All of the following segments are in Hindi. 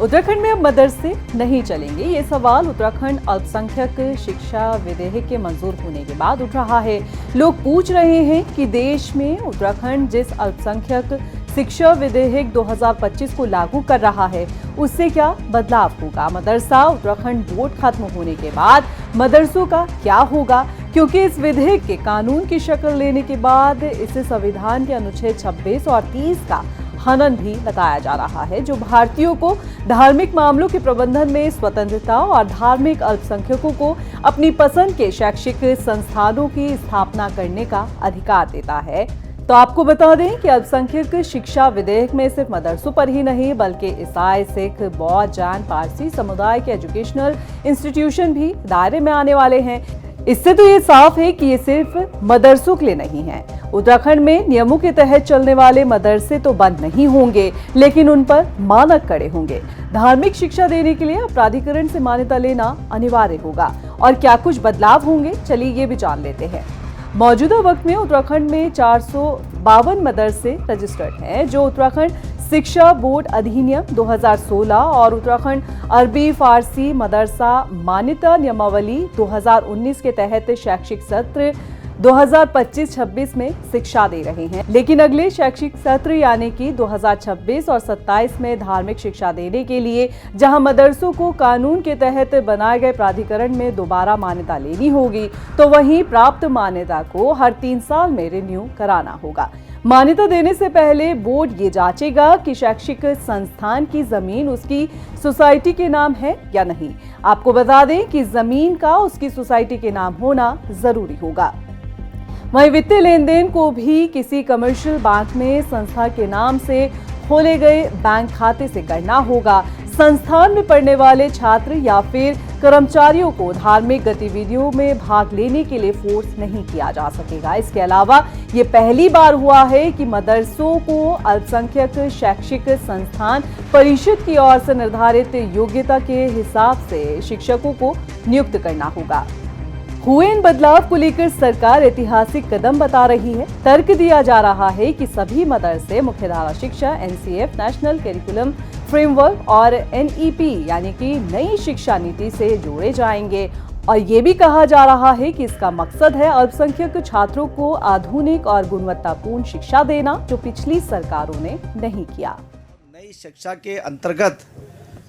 उत्तराखंड में अब मदरसे नहीं चलेंगे, ये सवाल उत्तराखंड अल्पसंख्यक शिक्षा विधेयक के मंजूर होने के बाद उठ रहा है। लोग पूछ रहे हैं कि देश में उत्तराखंड जिस अल्पसंख्यक शिक्षा विधेयक 2025 को लागू कर रहा है उससे क्या बदलाव होगा। मदरसा उत्तराखंड बोर्ड खत्म होने के बाद मदरसों का क्या होगा, क्योंकि इस विधेयक के कानून की शक्ल लेने के बाद इसे संविधान के अनुच्छेद 26 और 30 का हनन भी लगाया जा रहा है, जो भारतीयों को धार्मिक मामलों के प्रबंधन में स्वतंत्रता और धार्मिक अल्पसंख्यकों को अपनी पसंद के शैक्षिक संस्थानों की स्थापना करने का अधिकार देता है। तो आपको बता दें कि अल्पसंख्यक शिक्षा विधेयक में सिर्फ मदरसों पर ही नहीं बल्कि ईसाई, सिख, बौद्ध, जैन, पारसी समुदाय के एजुकेशनल इंस्टीट्यूशन भी दायरे में आने वाले हैं। इससे तो ये साफ है कि ये सिर्फ मदरसों के लिए नहीं है। उत्तराखंड में नियमों के तहत चलने वाले मदरसे तो बंद नहीं होंगे, लेकिन उन पर मानक कड़े होंगे। धार्मिक शिक्षा देने के लिए प्राधिकरण से मान्यता लेना अनिवार्य होगा। और क्या कुछ बदलाव होंगे, चलिए ये भी जान लेते हैं। मौजूदा वक्त में उत्तराखंड में 452 मदरसे रजिस्टर्ड हैं, जो उत्तराखंड शिक्षा बोर्ड अधिनियम 2016 और उत्तराखंड अरबी फारसी मदरसा मान्यता नियमावली 2019 के तहत शैक्षिक सत्र 2025-26 में शिक्षा दे रहे हैं। लेकिन अगले शैक्षिक सत्र यानी कि 2026 और 27 में धार्मिक शिक्षा देने के लिए जहां मदरसों को कानून के तहत बनाए गए प्राधिकरण में दोबारा मान्यता लेनी होगी, तो वहीं प्राप्त मान्यता को हर 3 साल में रिन्यू कराना होगा। मान्यता देने से पहले बोर्ड ये जांचेगा कि शैक्षिक संस्थान की जमीन उसकी सोसाइटी के नाम है या नहीं। आपको बता दें कि जमीन का उसकी सोसाइटी के नाम होना जरूरी होगा। वहीं वित्तीय लेन देन को भी किसी कमर्शियल बैंक में संस्था के नाम से खोले गए बैंक खाते से करना होगा। संस्थान में पढ़ने वाले छात्र या फिर कर्मचारियों को धार्मिक गतिविधियों में भाग लेने के लिए फोर्स नहीं किया जा सकेगा। इसके अलावा ये पहली बार हुआ है कि मदरसों को अल्पसंख्यक शैक्षिक संस्थान परिषद की ओर से निर्धारित योग्यता के हिसाब से शिक्षकों को नियुक्त करना होगा। हुए इन बदलाव को लेकर सरकार ऐतिहासिक कदम बता रही है। तर्क दिया जा रहा है कि सभी मदरसे मुख्यधारा शिक्षा, एनसीएफ, नेशनल करिकुलम फ्रेमवर्क और एनईपी यानी कि नई शिक्षा नीति से जोड़े जाएंगे। और ये भी कहा जा रहा है कि इसका मकसद है अल्पसंख्यक छात्रों को आधुनिक और गुणवत्तापूर्ण शिक्षा देना, जो पिछली सरकारों ने नहीं किया। नई शिक्षा के अंतर्गत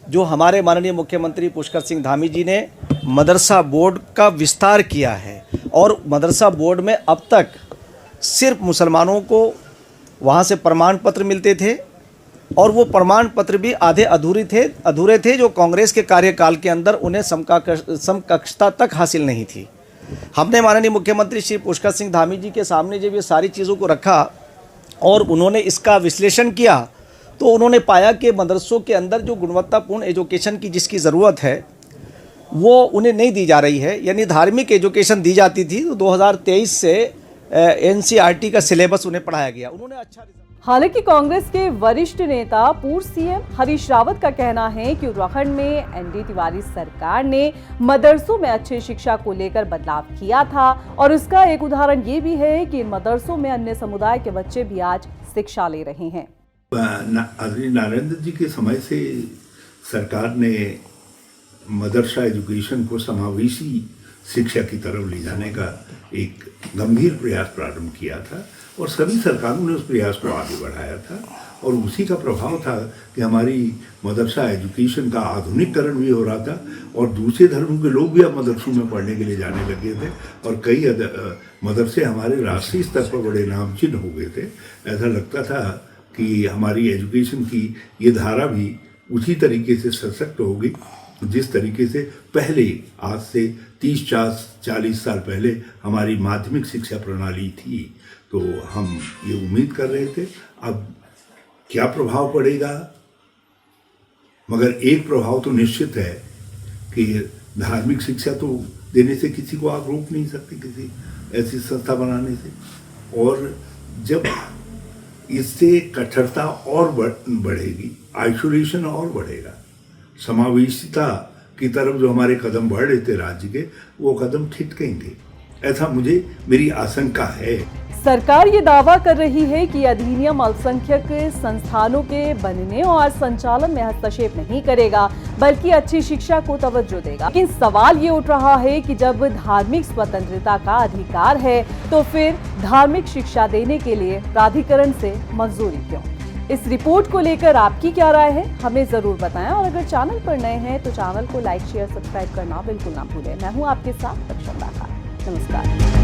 जो हमारे माननीय मुख्यमंत्री पुष्कर सिंह धामी जी ने मदरसा बोर्ड का विस्तार किया है, और मदरसा बोर्ड में अब तक सिर्फ मुसलमानों को वहाँ से प्रमाण पत्र मिलते थे, और वो प्रमाण पत्र भी आधे अधूरे थे जो कांग्रेस के कार्यकाल के अंदर उन्हें समकक्षता तक हासिल नहीं थी। हमने माननीय मुख्यमंत्री श्री पुष्कर सिंह धामी जी के सामने जब ये सारी चीज़ों को रखा और उन्होंने इसका विश्लेषण किया, तो उन्होंने पाया कि मदरसों के अंदर जो गुणवत्तापूर्ण एजुकेशन की जिसकी ज़रूरत है वो उन्हें नहीं दी जा रही है। यानी धार्मिक एजुकेशन दी जाती थी तो 2023 से एनसीईआरटी का सिलेबस उन्हें पढ़ाया गया। उन्होंने अच्छा। हालांकि कांग्रेस के वरिष्ठ नेता पूर्व सीएम हरीश रावत का कहना है कि उत्तराखंड में एनडी तिवारी सरकार ने मदरसों में अच्छी शिक्षा को लेकर बदलाव किया था, और उसका एक उदाहरण ये भी है कि इन मदरसों में अन्य समुदाय के बच्चे भी आज शिक्षा ले रहे हैं। नरेंद्र जी के समय से सरकार ने मदरसा एजुकेशन को समावेशी शिक्षा की तरफ ले जाने का एक गंभीर प्रयास प्रारंभ किया था, और सभी सरकारों ने उस प्रयास को आगे बढ़ाया था। और उसी का प्रभाव था कि हमारी मदरसा एजुकेशन का आधुनिकीकरण भी हो रहा था, और दूसरे धर्मों के लोग भी अब मदरसों में पढ़ने के लिए जाने लगे थे, और कई मदरसे हमारे राष्ट्रीय स्तर पर बड़े नामचीन हो गए थे। ऐसा लगता था कि हमारी एजुकेशन की ये धारा भी उसी तरीके से सशक्त होगी जिस तरीके से पहले, आज से 30-40 साल पहले हमारी माध्यमिक शिक्षा प्रणाली थी। तो हम ये उम्मीद कर रहे थे। अब क्या प्रभाव पड़ेगा, मगर एक प्रभाव तो निश्चित है कि धार्मिक शिक्षा तो देने से किसी को आप रोक नहीं सकते, किसी ऐसी संस्था बनाने से। और जब इससे कट्टरता और बढ़ेगी, आइसोलेशन और बढ़ेगा, समावेशिता की तरफ जो हमारे कदम बढ़ रहे थे राज्य के, वो कदम ठिठकेंगे। ऐसा मेरी आशंका है। सरकार ये दावा कर रही है कि अधिनियम अल्पसंख्यक संस्थानों के बनने और संचालन में हस्तक्षेप नहीं करेगा, बल्कि अच्छी शिक्षा को तवज्जो देगा। लेकिन सवाल ये उठ रहा है कि जब धार्मिक स्वतंत्रता का अधिकार है, तो फिर धार्मिक शिक्षा देने के लिए प्राधिकरण से मंजूरी क्यों? इस रिपोर्ट को लेकर आपकी क्या राय है, हमें जरूर बताएं। और अगर चैनल पर नए हैं तो चैनल को लाइक, शेयर, सब्सक्राइब करना बिल्कुल ना भूलें। मैं हूं आपके साथ रक्षा। नमस्कार।